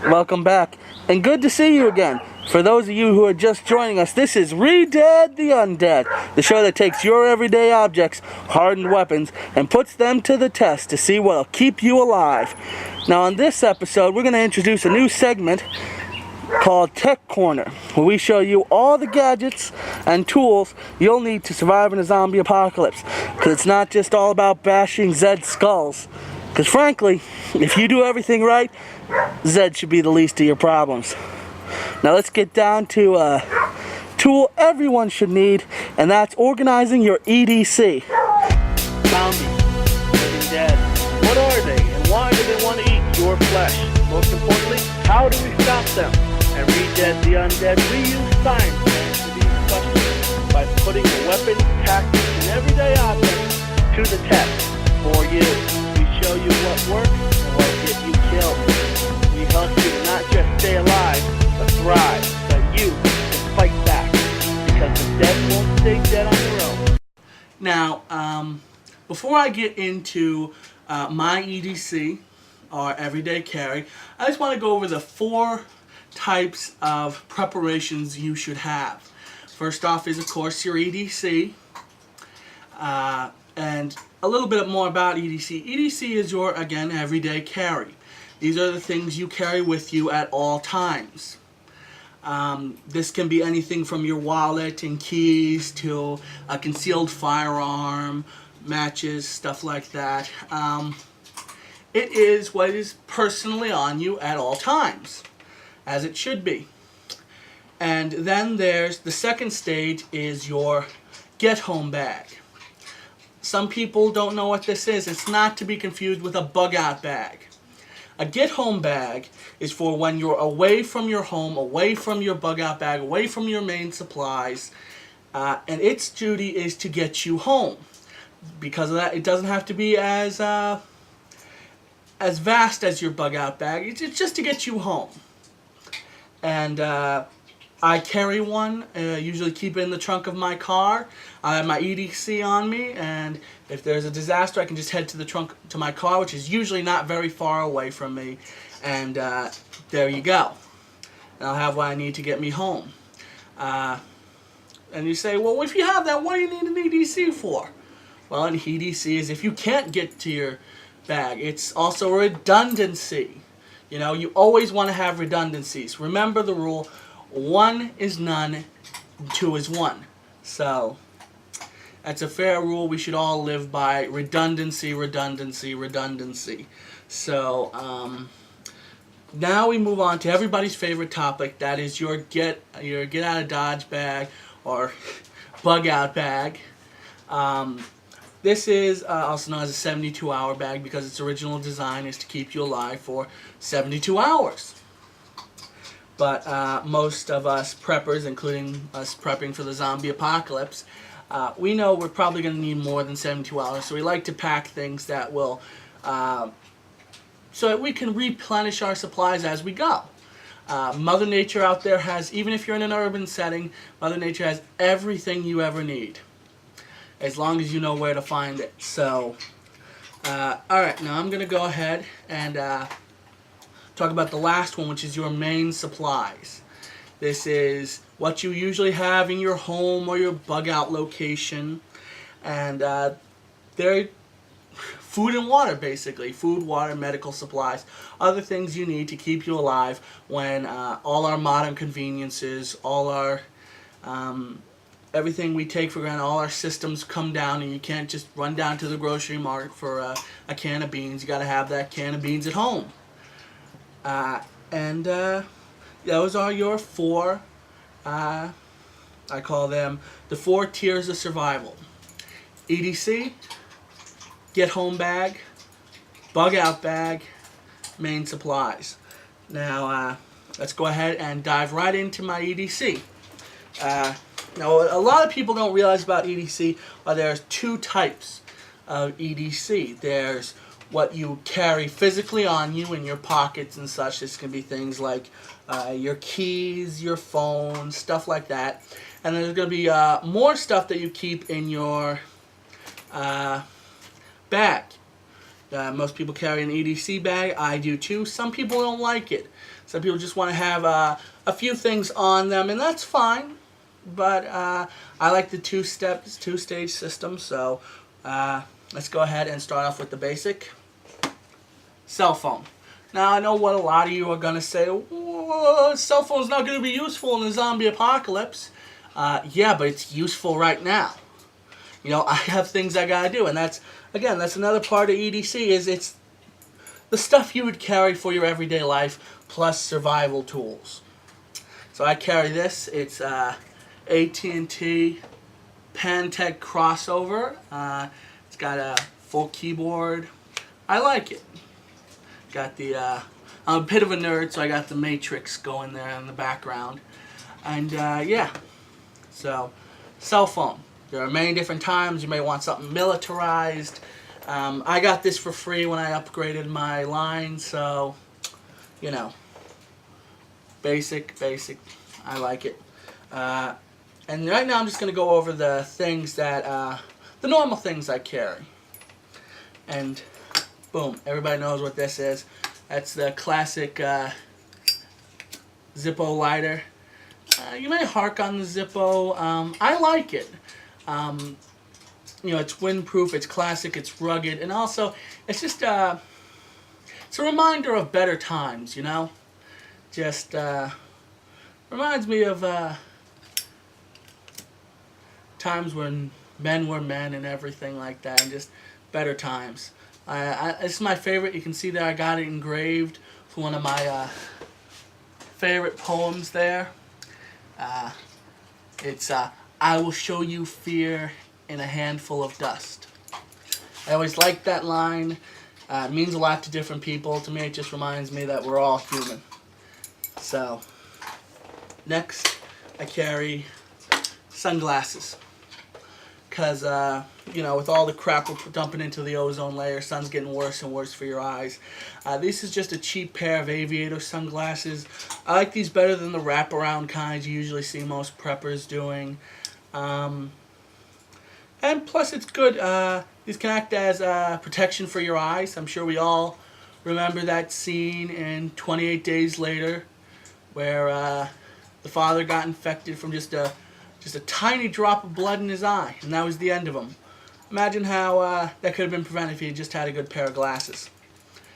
Welcome back, and good to see you again. For those of you who are just joining us, this is Redead the Undead, the show that takes your everyday objects, hardened weapons, and puts them to the test to see what'll keep you alive. Now on this episode, we're going to introduce a new segment called Tech Corner, where we show you all the gadgets and tools you'll need to survive in a zombie apocalypse. Because it's not just all about bashing Zed's skulls. Because frankly, if you do everything right, Zed should be the least of your problems. Now let's get down to a tool everyone should need, and that's organizing your EDC. Zombies, living dead. What are they, and why do they want to eat your flesh? Most importantly, how do we stop them? And Redead the Undead, we use science to answer these questions by putting the weapons, tactics, and everyday objects to the test for you. We show you what works and what will get you killed. We help you to not just stay alive, but thrive, so you can fight back. Because the dead won't stay dead on their own. Now, before I get into my EDC, or everyday carry, I just want to go over the 4 types of preparations you should have. First off is, of course, your EDC, and a little bit more about EDC. EDC is your, again, everyday carry. These are the things you carry with you at all times. This can be anything from your wallet and keys to a concealed firearm, matches, stuff like that. It is what is personally on you at all times, as it should be. And then there's the second stage is your get-home bag. Some people don't know what this is. It's not to be confused with a bug-out bag. A get-home bag is for when you're away from your home, away from your bug-out bag, away from your main supplies, and its duty is to get you home. Because of that, it doesn't have to be as vast as your bug-out bag. It's just to get you home. And I carry one, usually keep it in the trunk of my car. I have my EDC on me, and if there's a disaster, I can just head to the trunk to my car, which is usually not very far away from me, and there you go. And I'll have what I need to get me home. And you say, well, if you have that, what do you need an EDC for? Well, an EDC is if you can't get to your bag. It's also redundancy. You know, you always want to have redundancies. Remember the rule, 1 is none, 2 is 1. So, that's a fair rule we should all live by. Redundancy, redundancy, redundancy. So, now we move on to everybody's favorite topic. That is your get out of Dodge bag or bug out bag. This is also known as a 72-hour bag because its original design is to keep you alive for 72 hours. But most of us preppers, including us prepping for the zombie apocalypse, we know we're probably going to need more than 72 hours. So we like to pack things that will, so that we can replenish our supplies as we go. Mother Nature out there has, even if you're in an urban setting, Mother Nature has everything you ever need, as long as you know where to find it. So, alright, now I'm going to go ahead and talk about the last one, which is your main supplies. This is what you usually have in your home or your bug-out location. And they're food and water, basically. Food, water, medical supplies. Other things you need to keep you alive when all our modern conveniences, all our everything we take for granted, all our systems come down, and you can't just run down to the grocery mart for a can of beans. You got to have that can of beans at home. And those are your 4, I call them the 4 tiers of survival. EDC, get home bag, bug out bag, main supplies. Now, let's go ahead and dive right into my EDC. Now, a lot of people don't realize about EDC, there's 2 types of EDC. There's what you carry physically on you in your pockets and such. This can be things like your keys, your phone, stuff like that. And there's going to be more stuff that you keep in your bag. Most people carry an EDC bag. I do too. Some people don't like it. Some people just want to have a few things on them, and that's fine. But I like the two-stage system. So let's go ahead and start off with the basic cell phone. Now I know what a lot of you are gonna say. Cell phone's not gonna be useful in the zombie apocalypse. Yeah, but it's useful right now. You know, I have things I gotta do, and that's another part of EDC, is it's the stuff you would carry for your everyday life, plus survival tools. So I carry this. It's AT&T Pantech crossover. It's got a full keyboard. I like it. Got the, I'm a bit of a nerd, so I got the Matrix going there in the background. And yeah, so cell phone. There are many different times you may want something militarized. I got this for free when I upgraded my line, so, you know, basic. I like it. And right now I'm just going to go over the things that, the normal things I carry. And boom, everybody knows what this is. That's the classic Zippo lighter. You may hark on the Zippo. I like it. You know, it's windproof, it's classic, it's rugged, and also it's just it's a reminder of better times, you know? Just reminds me of times when men were men and everything like that, and just better times. This is my favorite. You can see that I got it engraved for one of my favorite poems there. It's I will show you fear in a handful of dust. I always like that line. It means a lot to different people. To me, it just reminds me that we're all human. So, next, I carry sunglasses. Because, you know, with all the crap we're dumping into the ozone layer, sun's getting worse and worse for your eyes. This is just a cheap pair of aviator sunglasses. I like these better than the wraparound kinds you usually see most preppers doing. And plus it's good. These can act as protection for your eyes. I'm sure we all remember that scene in 28 Days Later where the father got infected from just a tiny drop of blood in his eye, and that was the end of him. Imagine how that could have been prevented if he just had a good pair of glasses.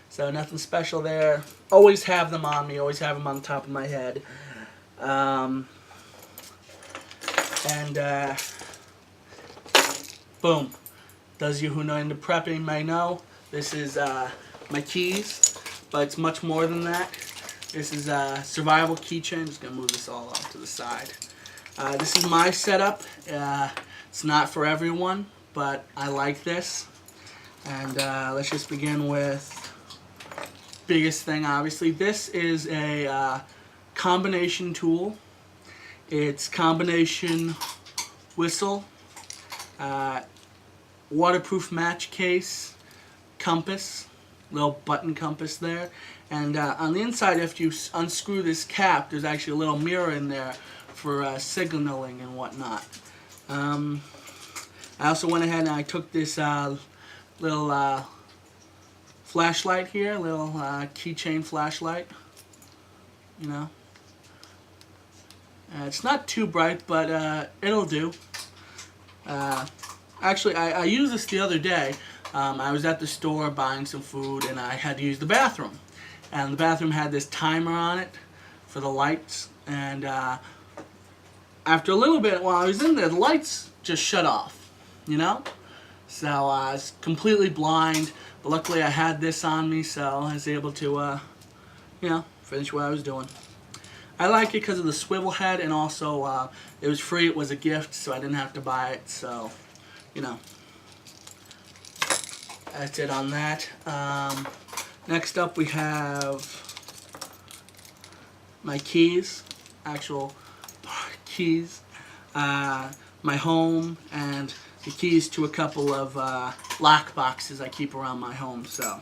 So nothing special there. Always have them on me. Always have them on the top of my head. Boom. Those of you who know into prepping may know this is my keys, but it's much more than that. This is a survival keychain. I'm just gonna move this all off to the side. This is my setup. It's not for everyone, but I like this. And let's just begin with biggest thing, obviously. This is a combination tool. It's combination whistle, waterproof match case, compass, little button compass there. And on the inside, if you unscrew this cap, there's actually a little mirror in there for signaling and whatnot. I also went ahead and I took this little flashlight here, little keychain flashlight. You know, it's not too bright, but it'll do. Actually, I used this the other day. I was at the store buying some food, and I had to use the bathroom. And the bathroom had this timer on it for the lights, and after a little bit, while I was in there, the lights just shut off, you know? So I was completely blind, but luckily I had this on me, so I was able to, you know, finish what I was doing. I like it because of the swivel head, and also it was free, it was a gift, so I didn't have to buy it, so, you know. That's it on that. Next up we have my keys, actual keys, my home, and the keys to a couple of lock boxes I keep around my home, so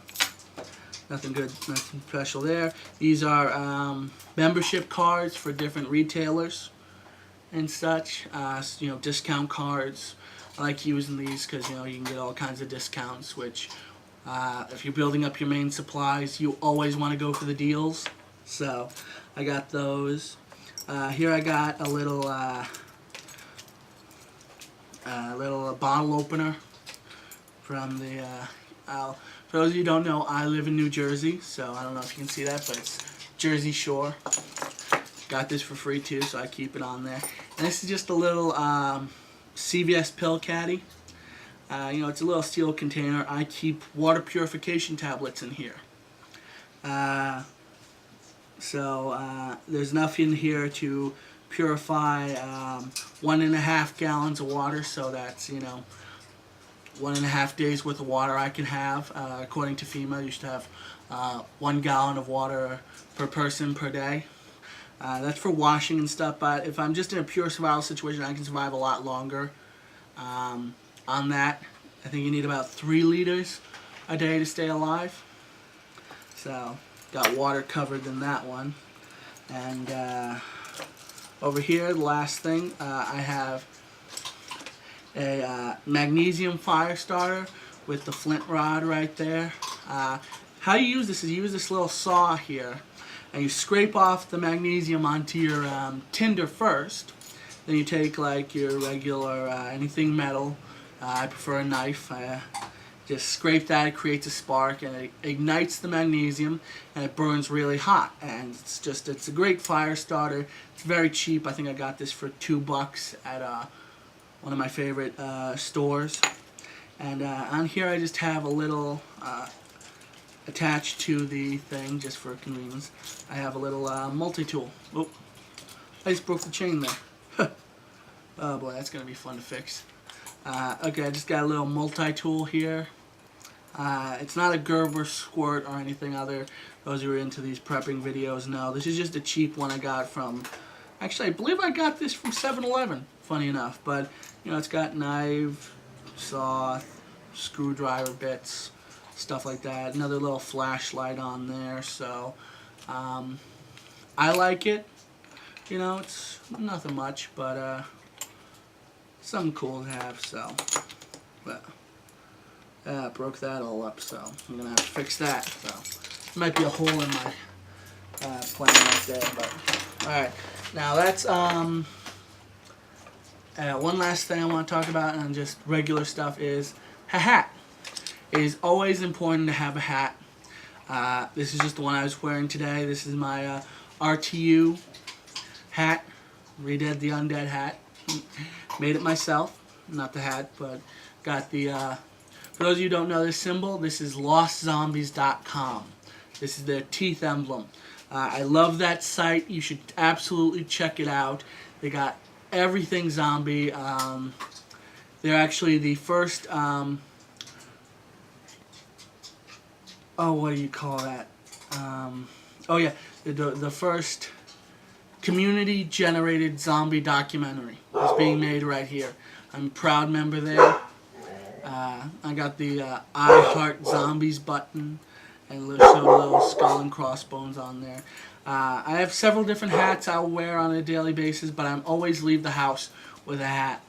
nothing good, nothing special there. These are membership cards for different retailers and such, you know, discount cards. I like using these because, you know, you can get all kinds of discounts, which If you're building up your main supplies, you always want to go for the deals. So I got those. Here I got a little bottle opener from the. For those of you who don't know, I live in New Jersey, so I don't know if you can see that, but it's Jersey Shore. Got this for free too, so I keep it on there. And this is just a little CVS pill caddy. It's a little steel container. I keep water purification tablets in here. There's enough in here to purify 1.5 gallons of water, so that's 1.5 days worth of water I can have. According to FEMA, you should have 1 gallon of water per person per day. That's for washing and stuff, but if I'm just in a pure survival situation, I can survive a lot longer. On that, I think you need about 3 liters a day to stay alive. So, got water covered in that one. And over here, the last thing, I have a magnesium fire starter with the flint rod right there. How you use this is you use this little saw here, and you scrape off the magnesium onto your tinder first. Then you take like your regular anything metal. I prefer a knife. Just scrape that, it creates a spark, and it ignites the magnesium, and it burns really hot. And it's a great fire starter. It's very cheap. I think I got this for $2 at one of my favorite stores. And on here I just have a little attached to the thing, just for convenience. I have a little multi-tool. Oh, I just broke the chain there. Oh boy, that's going to be fun to fix. Okay, I just got a little multi-tool here. It's not a Gerber squirt or anything other. Those who are into these prepping videos know. This is just a cheap one I got from, actually I believe I got this from 7-Eleven, funny enough. But, it's got knife, saw, screwdriver bits, stuff like that. Another little flashlight on there, so I like it. It's nothing much, but something cool to have, so. But, broke that all up, so I'm going to have to fix that. So, there might be a hole in my plan right there, but, alright. Now, that's, one last thing I want to talk about, and just regular stuff, is a hat. It is always important to have a hat. This is just the one I was wearing today. This is my RTU hat, Redead the Undead hat. Made it myself, not the hat, but got the, for those of you who don't know this symbol, this is LostZombies.com. This is their teeth emblem. I love that site. You should absolutely check it out. They got everything zombie. They're actually the first, what do you call that? The first community-generated zombie documentary is being made right here. I'm a proud member there. I got the I Heart Zombies button, and showed a little skull and crossbones on there. I have several different hats I'll wear on a daily basis, but I always leave the house with a hat.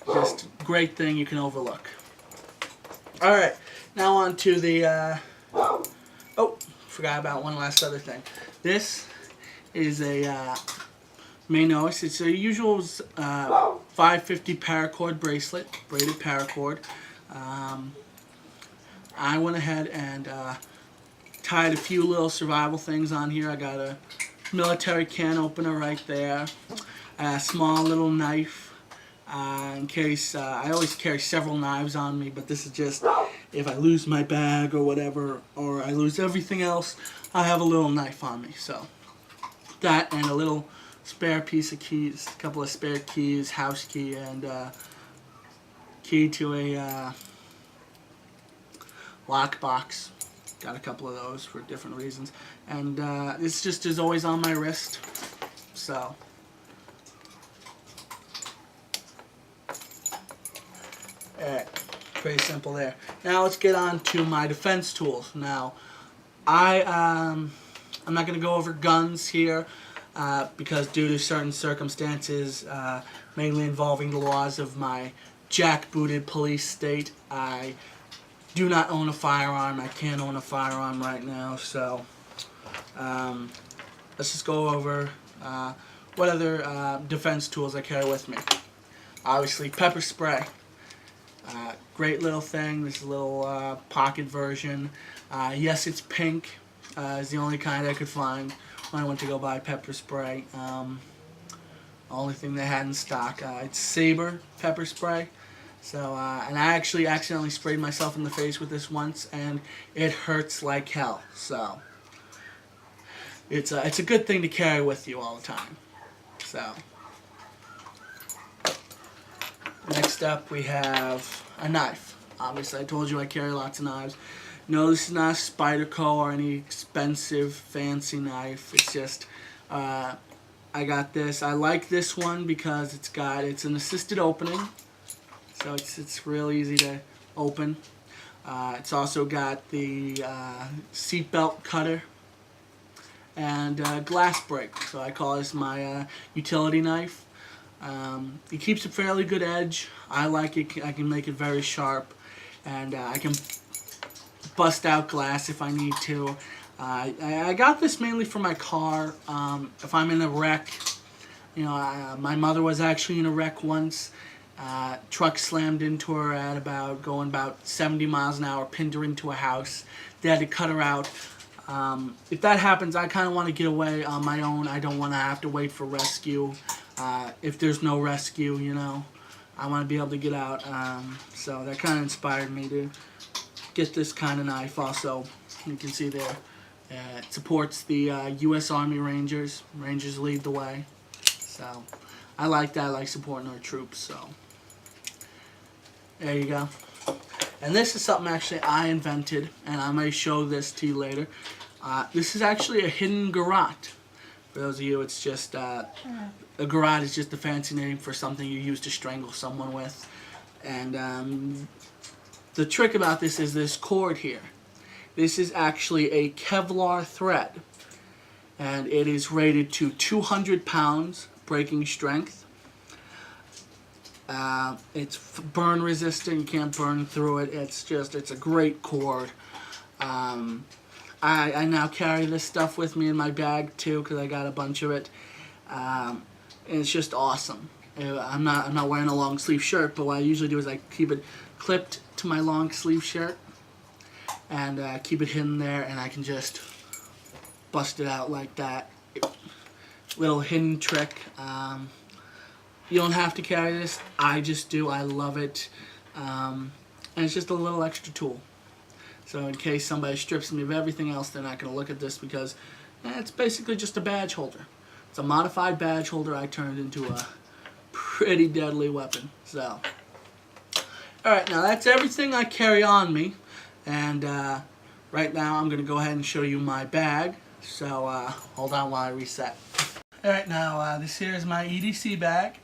Just great thing you can overlook. Alright, now on to the, forgot about one last other thing. This is a, may notice, it's a usual 550 paracord bracelet, braided paracord. I went ahead and tied a few little survival things on here. I got a military can opener right there, a small little knife in case, I always carry several knives on me, but this is just if I lose my bag or whatever, or I lose everything else, I have a little knife on me. So that, and a little spare piece of keys, a couple of spare keys, house key, and key to a lockbox. Got a couple of those for different reasons. And this just is always on my wrist. So, alright, pretty simple there. Now let's get on to my defense tools. Now, I'm not going to go over guns here because due to certain circumstances, mainly involving the laws of my jackbooted police state, I do not own a firearm. I can't own a firearm right now, so let's just go over what other defense tools I carry with me. Obviously, pepper spray. Great little thing. This is a little pocket version. Yes, it's pink. It's the only kind I could find when I went to go buy pepper spray. Only thing they had in stock. It's Saber pepper spray. So, and I actually accidentally sprayed myself in the face with this once, and it hurts like hell. So, it's a good thing to carry with you all the time. So, next up we have a knife. Obviously, I told you I carry lots of knives. No, this is not a Spyderco or any expensive, fancy knife. It's just, I got this. I like this one because it's an assisted opening. So it's real easy to open. It's also got the seatbelt cutter and glass break. So I call this my utility knife. It keeps a fairly good edge. I like it. I can make it very sharp, and I can bust out glass if I need to. I got this mainly for my car. If I'm in a wreck, you know, my mother was actually in a wreck once. Truck slammed into her at going about 70 miles an hour, pinned her into a house. They had to cut her out. If that happens, I kind of want to get away on my own. I don't want to have to wait for rescue. If there's no rescue, you know, I want to be able to get out. So that kind of inspired me to get this kind of knife. Also, you can see there, it supports the U.S. Army Rangers. Rangers lead the way. So I like that. I like supporting our troops. So there you go. And this is something actually I invented, and I may show this to you later. This is actually a hidden garrote. For those of you, it's just a garrote is just a fancy name for something you use to strangle someone with. And the trick about this is this cord here. This is actually a Kevlar thread, and it is rated to 200 pounds breaking strength. It's burn resistant. You can't burn through it. It's a great cord. I now carry this stuff with me in my bag too because I got a bunch of it. And it's just awesome. I'm not wearing a long sleeve shirt, but what I usually do is I keep it clipped to my long sleeve shirt and keep it hidden there, and I can just bust it out like that. Little hidden trick. You don't have to carry this. I just do. I love it. And it's just a little extra tool. So in case somebody strips me of everything else, they're not going to look at this because it's basically just a badge holder. It's a modified badge holder I turned into a pretty deadly weapon. So, alright, now that's everything I carry on me. And right now I'm going to go ahead and show you my bag. So hold on while I reset. Alright, now this here is my E.D.C. bag.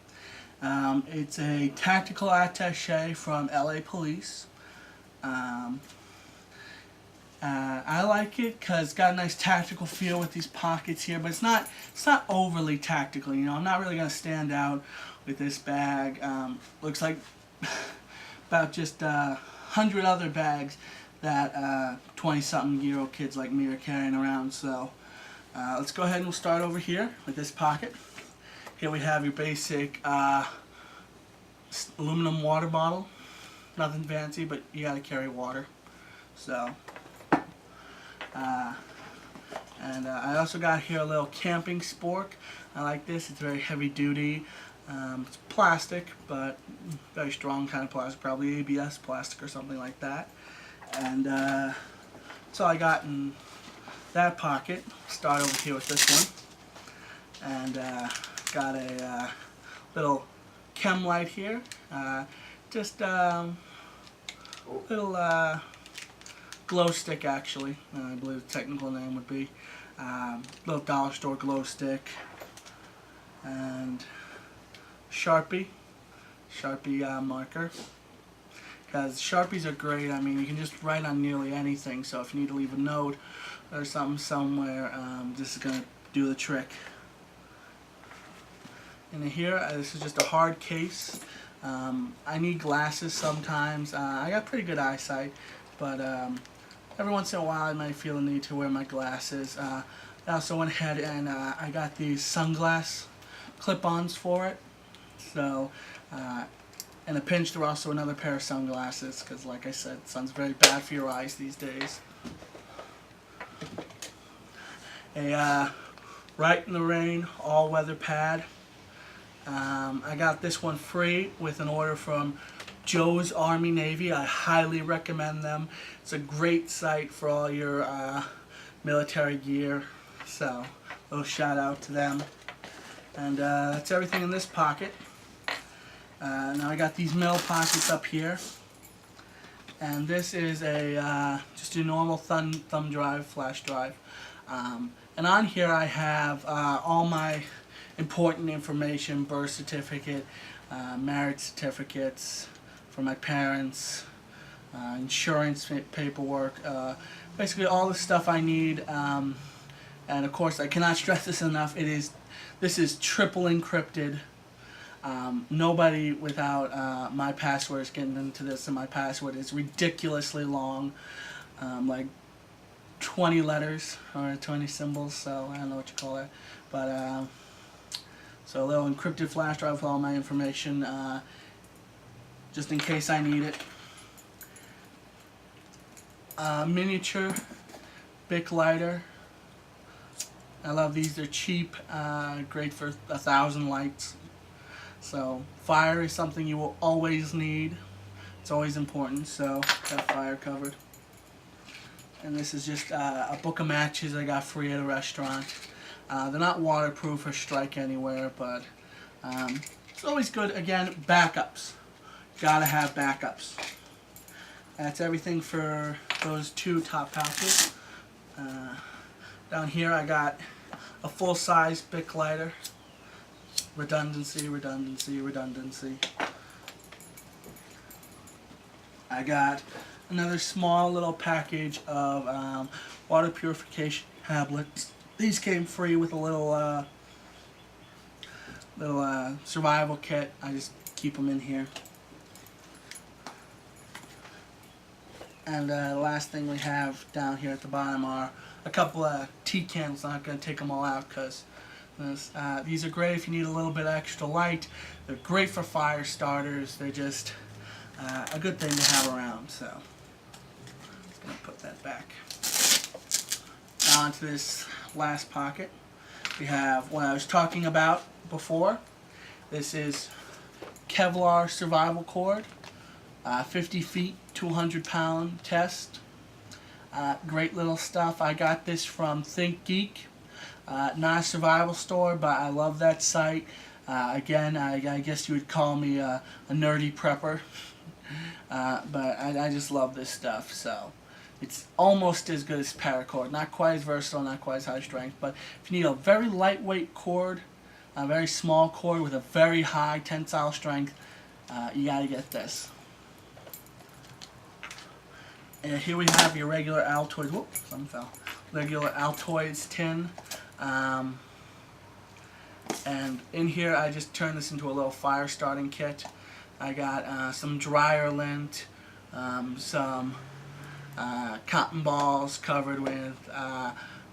It's a tactical attaché from LA Police. I like it because it's got a nice tactical feel with these pockets here, but it's not overly tactical. You know, I'm not really going to stand out with this bag. Looks like about just 100 other bags that 20-something-year-old kids like me are carrying around. So let's go ahead and we'll start over here with this pocket. Here we have your basic aluminum water bottle. Nothing fancy, but you gotta carry water. So, and I also got here a little camping spork. I like this. It's very heavy duty. It's plastic, but very strong kind of plastic, probably ABS plastic or something like that. And that's all I got in that pocket. Start over here with this one. And got a little chem light here. Just little glow stick, actually. I believe the technical name would be. Little dollar store glow stick. And Sharpie marker. Because Sharpies are great. I mean, you can just write on nearly anything. So if you need to leave a note or something somewhere, this is going to do the trick. And here, this is just a hard case. I need glasses sometimes. I got pretty good eyesight, but every once in a while I might feel the need to wear my glasses. I also went ahead and I got these sunglass clip-ons for it. So, in a pinch, they're also another pair of sunglasses, because like I said, sun's very bad for your eyes these days. A Right in the Rain all-weather pad. I got this one free with an order from Joe's Army Navy. I highly recommend them. It's a great site for all your military gear. So, a little shout out to them. And that's everything in this pocket. Now I got these middle pockets up here. And this is a just a normal thumb drive, flash drive. And on here I have all my important information: birth certificate, marriage certificates for my parents, insurance paperwork, basically all the stuff I need. And of course, I cannot stress this enough. This is triple encrypted. Nobody without my password is getting into this, and my password is ridiculously long, like 20 letters or 20 symbols, so I don't know what you call it. But so a little encrypted flash drive with all my information, just in case I need it. Miniature Bic lighter. I love these. They're cheap, great for 1,000 lights. So fire is something you will always need. It's always important, so got fire covered. And this is just a book of matches I got free at a restaurant. They're not waterproof or strike anywhere, but it's always good. Again, backups. Gotta have backups. That's everything for those two top pouches. Down here I got a full-size Bic lighter. Redundancy, redundancy, redundancy. I got another small little package of water purification tablets. These came free with a little survival kit. I just keep them in here. And the last thing we have down here at the bottom are a couple of tea candles. I'm not going to take them all out because these are great if you need a little bit extra light. They're great for fire starters. They're just a good thing to have around. So, just going to put that back. Now onto this last pocket. We have what I was talking about before. This is Kevlar survival cord. 50 feet, 200-pound test. Great little stuff. I got this from Think Geek. Not a survival store, but I love that site. Again, I guess you would call me a nerdy prepper. But I just love this stuff. So it's almost as good as paracord. Not quite as versatile, not quite as high strength. But if you need a very lightweight cord, a very small cord with a very high tensile strength, you got to get this. And here we have your regular Altoids. Whoops, something fell. Regular Altoids tin. And in here I just turned this into a little fire starting kit. I got some dryer lint, some cotton balls covered with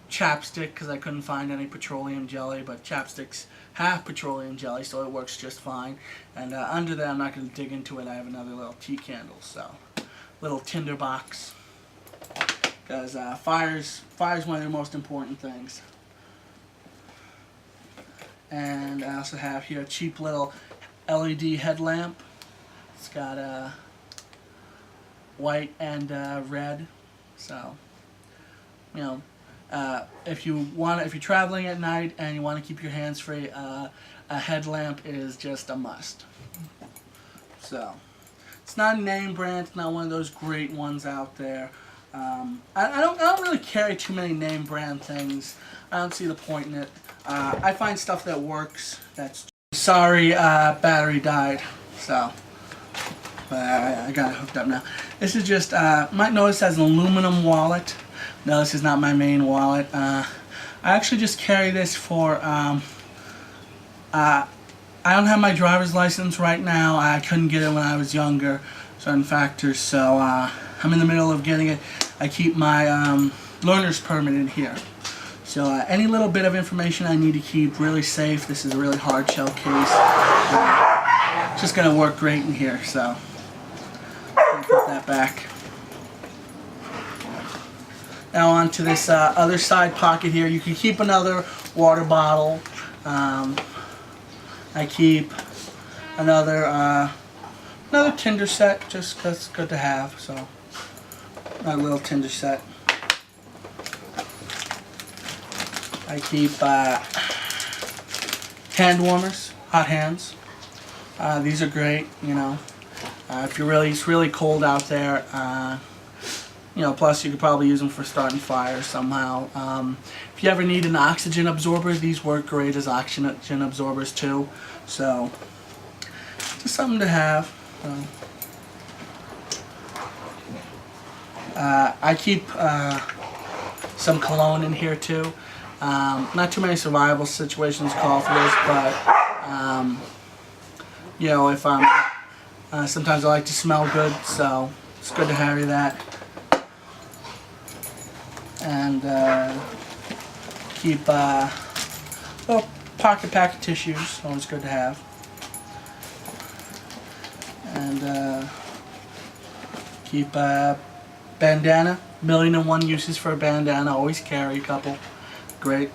chapstick because I couldn't find any petroleum jelly, but chapsticks have petroleum jelly, so it works just fine. And under there, I'm not going to dig into it, I have another little tea candle, so little tinder box, because fire's one of the most important things. And I also have here a cheap little LED headlamp. It's got white and red, so you know, if you're traveling at night and you want to keep your hands free, a headlamp is just a must. So it's not a name brand, it's not one of those great ones out there. I don't really carry too many name brand things. I don't see the point in it. I find stuff that works. Sorry, battery died. So, but I got it hooked up now. This is just, might notice it has an aluminum wallet. No, this is not my main wallet. I actually just carry this for, I don't have my driver's license right now. I couldn't get it when I was younger, certain factors, so I'm in the middle of getting it. I keep my learner's permit in here. So any little bit of information I need to keep really safe. This is a really hard shell case. It's just going to work great in here. So I'll put that back. Now onto this other side pocket here. You can keep another water bottle. I keep another Tinder set, just 'cause it's good to have. So a little Tinder set. I keep hand warmers, hot hands. These are great, you know. If it's really cold out there, you know. Plus, you could probably use them for starting fires somehow. If you ever need an oxygen absorber, these work great as oxygen absorbers too. So, just something to have. I keep some cologne in here too. Not too many survival situations call for this, but you know, if I'm sometimes I like to smell good, so it's good to have that. And keep little pocket pack of tissues, always good to have. And keep bandana, 1,000,001 uses for a bandana, always carry a couple. Great.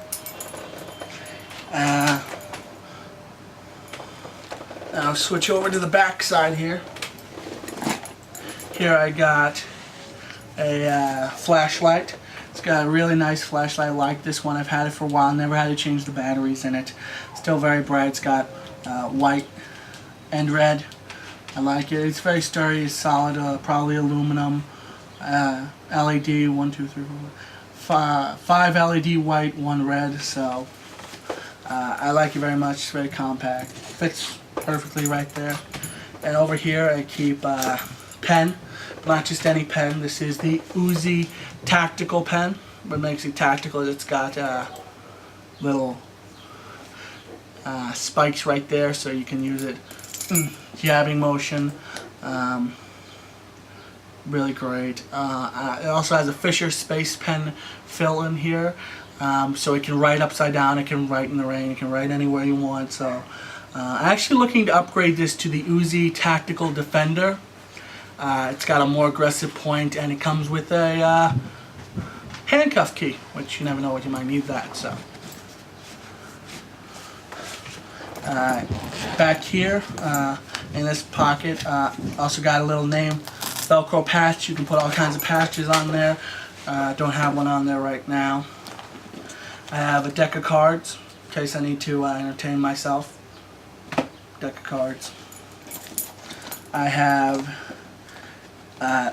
Now switch over to the back side here. Here I got a flashlight. It's got a really nice flashlight. I like this one. I've had it for a while. Never had to change the batteries in it. Still very bright. It's got white and red. I like it. It's very sturdy. It's solid. Probably aluminum. LED. 1, 2, 3, 4. 5 LED white, 1 red. So I like it very much. It's very compact. Fits perfectly right there. And over here I keep pen. Not just any pen. This is the E.D.C tactical pen. What makes it tactical is it's got little spikes right there, so you can use it jabbing motion. Really great. It also has a Fisher Space Pen fill in here, so it can write upside down, it can write in the rain, it can write anywhere you want. So I'm actually looking to upgrade this to the E.D.C Tactical Defender. It's got a more aggressive point, and it comes with a handcuff key, which you never know what you might need that. So back here in this pocket, also got a little name Velcro patch. You can put all kinds of patches on there. Don't have one on there right now. I have a deck of cards in case I need to entertain myself. Deck of cards. I have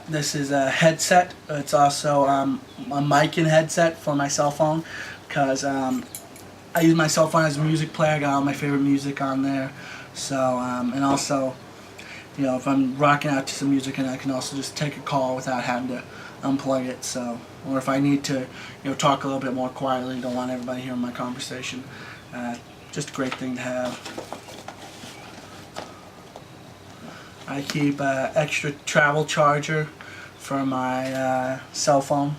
this is a headset. It's also a mic and headset for my cell phone, because I use my cell phone as a music player. I got all my favorite music on there. So and also, you know, if I'm rocking out to some music, and I can also just take a call without having to unplug it. So, or if I need to, you know, talk a little bit more quietly, don't want everybody hearing my conversation. Just a great thing to have. I keep an extra travel charger for my cell phone,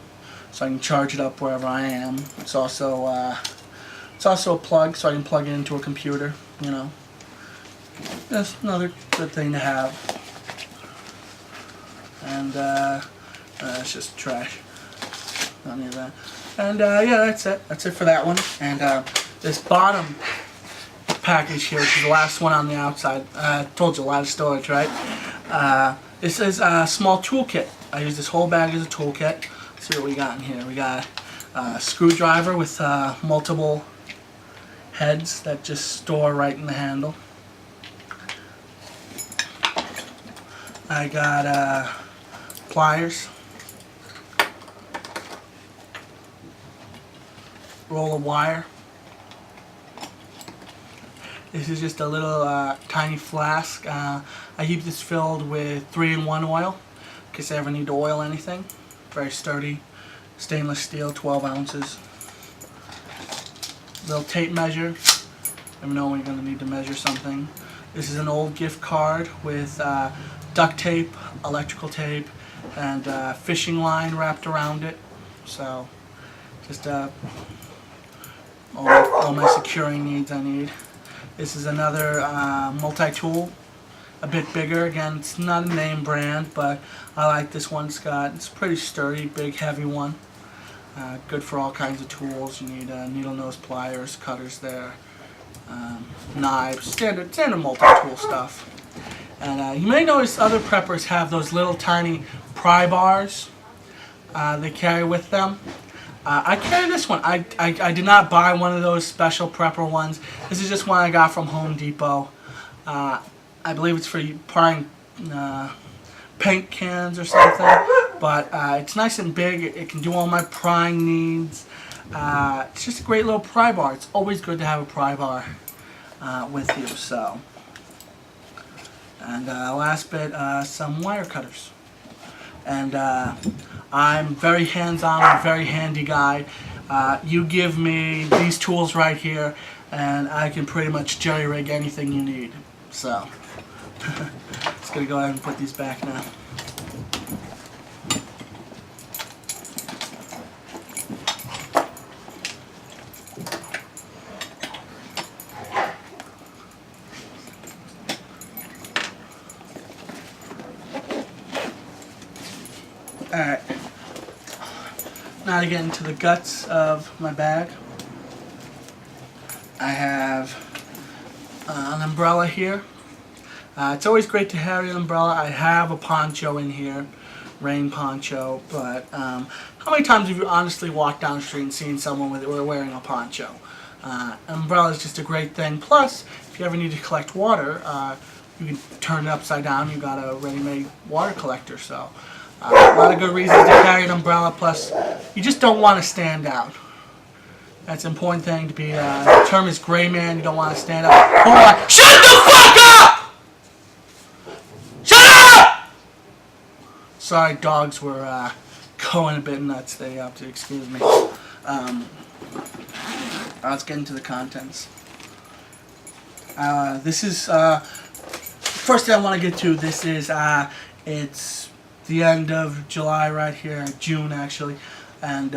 so I can charge it up wherever I am. It's also a plug, so I can plug it into a computer. You know, that's another good thing to have. And it's just trash. Not any of that. And yeah, that's it. That's it for that one. And this bottom package here, which is the last one on the outside. I told you, a lot of storage, right? This is a small toolkit. I use this whole bag as a toolkit. Let's see what we got in here. We got a screwdriver with multiple heads that just store right in the handle. I got pliers, roll of wire. This is just a little tiny flask. I keep this filled with 3-in-1 oil in case I ever need to oil anything. Very sturdy, stainless steel, 12 ounces. Little tape measure. Never know when you're going to need to measure something. This is an old gift card with duct tape, electrical tape, and fishing line wrapped around it. So just all my securing needs I need. This is another multi-tool, a bit bigger. Again, it's not a name brand, but I like this one. It's pretty sturdy, big, heavy one. Good for all kinds of tools. You need needle nose pliers, cutters there, knives, standard multi-tool stuff. And you may notice other preppers have those little tiny pry bars they carry with them. I carry this one. I did not buy one of those special prepper ones. This is just one I got from Home Depot. I believe it's for prying paint cans or something. But it's nice and big. It can do all my prying needs. It's just a great little pry bar. It's always good to have a pry bar with you. So, and last bit, some wire cutters. And I'm very hands-on, I'm a very handy guy. You give me these tools right here, and I can pretty much jerry-rig anything you need. So, just gonna go ahead and put these back now. Alright, now to get into the guts of my bag. I have an umbrella here. It's always great to have an umbrella. I have a poncho in here, rain poncho, but how many times have you honestly walked down the street and seen someone wearing a poncho? An umbrella is just a great thing. Plus, if you ever need to collect water, you can turn it upside down. You've got a ready-made water collector, so a lot of good reasons to carry an umbrella. Plus, you just don't want to stand out. That's an important thing to be. The term is gray man. You don't want to stand out. Hold on. Shut the fuck up! Shut up! Sorry, dogs were going a bit nuts. They have to excuse me. Let's get into the contents. This is first thing I want to get to. This is it's the end of July right here, June actually, and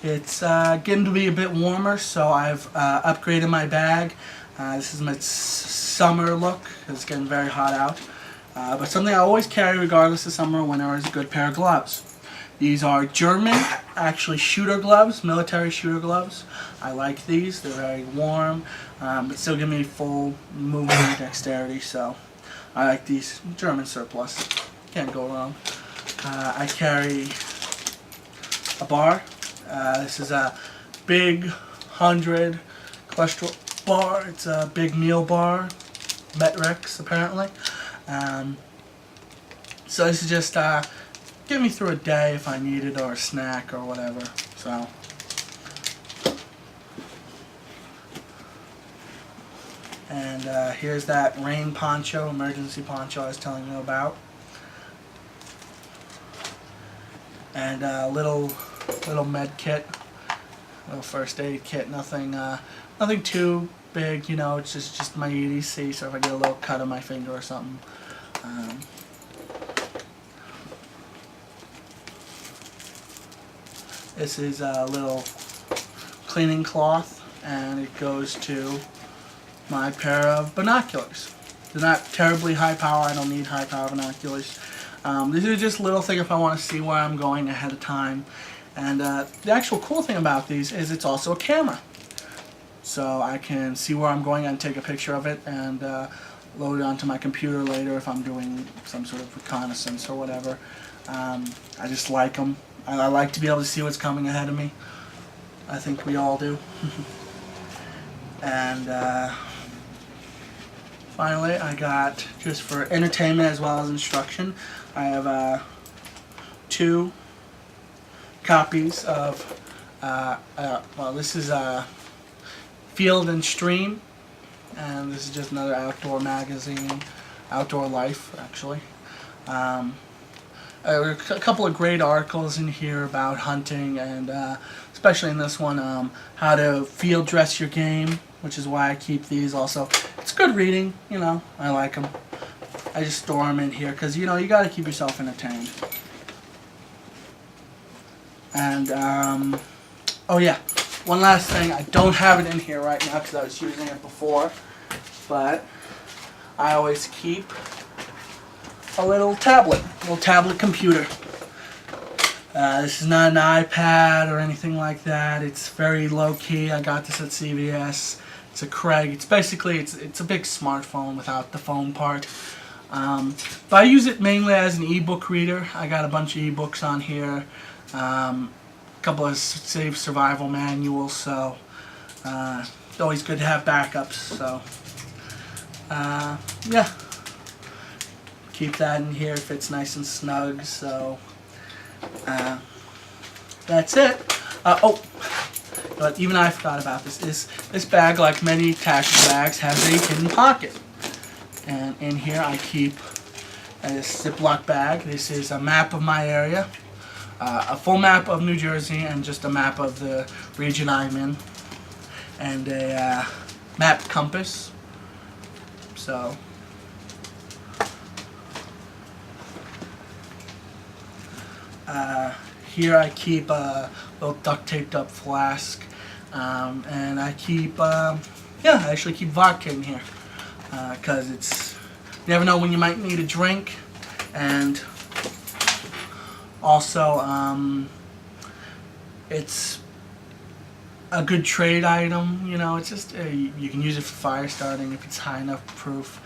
it's getting to be a bit warmer, so I've upgraded my bag. This is my summer look, it's getting very hot out. But something I always carry regardless of summer or winter is a good pair of gloves. These are German, actually shooter gloves, military shooter gloves. I like these, they're very warm, but still give me full movement and dexterity, so I like these. German surplus. Can't go wrong. I carry a bar. This is a big 100 cholesterol bar. It's a big meal bar. Met-Rex, apparently. So this is just get me through a day if I need it, or a snack, or whatever. So. And here's that rain poncho, emergency poncho I was telling you about. And a little med kit, little first aid kit. Nothing too big, you know. It's just my E.D.C. So if I get a little cut on my finger or something. This is a little cleaning cloth, and it goes to my pair of binoculars. They're not terribly high power. I don't need high power binoculars. These are just little things if I want to see where I'm going ahead of time. And the actual cool thing about these is it's also a camera. So I can see where I'm going and take a picture of it and load it onto my computer later if I'm doing some sort of reconnaissance or whatever. I just like them. I like to be able to see what's coming ahead of me. I think we all do. And finally, I got, just for entertainment as well as instruction, I have 2 copies of, well, this is Field and Stream, and this is just another outdoor magazine, Outdoor Life, actually. A couple of great articles in here about hunting, and especially in this one, how to field dress your game, which is why I keep these also. It's good reading, you know, I like them. I just store them in here because, you know, you got to keep yourself entertained. And, oh yeah, one last thing. I don't have it in here right now because I was using it before. But I always keep a little tablet computer. This is not an iPad or anything like that. It's very low key. I got this at CVS. It's a Craig. It's basically it's a big smartphone without the phone part. But I use it mainly as an ebook reader. I got a bunch of ebooks on here. A couple of safe survival manuals. So it's always good to have backups. So yeah. Keep that in here. It fits nice and snug. So that's it. Oh, but even I forgot about this. This bag, like many tactical bags, has a hidden pocket. And in here I keep a Ziploc bag. This is a map of my area, a full map of New Jersey, and just a map of the region I'm in, and a map compass. So here I keep a little duct taped up flask, and I keep, yeah, I actually keep vodka in here, because you never know when you might need a drink, and also, it's a good trade item, you know. It's just, you can use it for fire starting if it's high enough proof.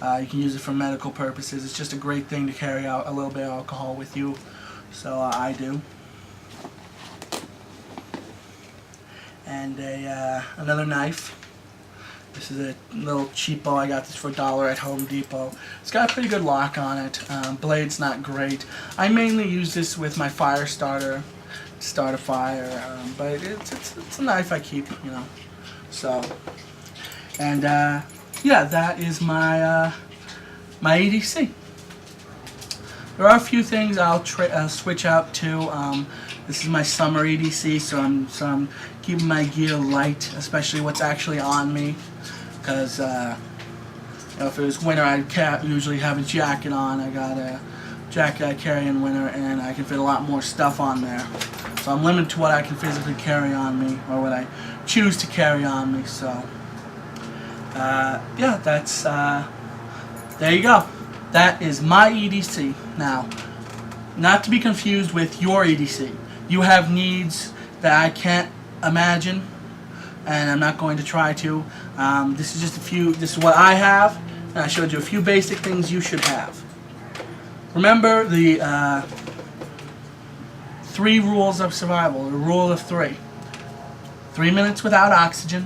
You can use it for medical purposes. It's just a great thing to carry out a little bit of alcohol with you. So I do. And another knife. This is a little cheapo. I got this for $1 at Home Depot. It's got a pretty good lock on it. Blade's not great. I mainly use this with my fire starter, to start a fire. But it's a knife I keep, you know. So, and yeah, that is my my EDC. There are a few things I'll switch out to. This is my summer EDC, so I'm keeping my gear light, especially what's actually on me. Because you know, if it was winter, I'd usually have a jacket on. I got a jacket I carry in winter, and I can fit a lot more stuff on there. So I'm limited to what I can physically carry on me, or what I choose to carry on me. So yeah, that's there you go. That is my EDC. Now, not to be confused with your EDC. You have needs that I can't imagine, and I'm not going to try to. This is just a few. This is what I have, and I showed you a few basic things you should have. Remember the 3 rules of survival. The rule of 3. 3 minutes without oxygen.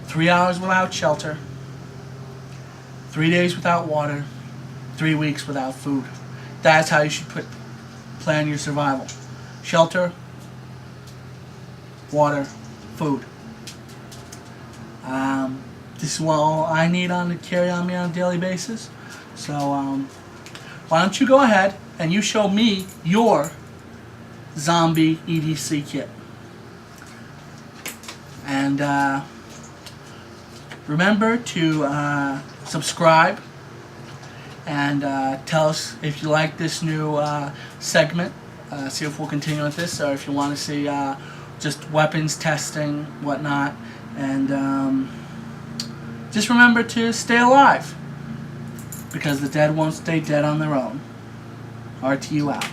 3 hours without shelter. 3 days without water. 3 weeks without food. That's how you should plan your survival. Shelter, water, food. This is what all I need to carry on me on a daily basis. So why don't you go ahead and you show me your zombie EDC kit. And remember to subscribe. And tell us if you like this new segment. See if we'll continue with this, or if you want to see just weapons testing, whatnot. And just remember to stay alive, because the dead won't stay dead on their own. RTU out.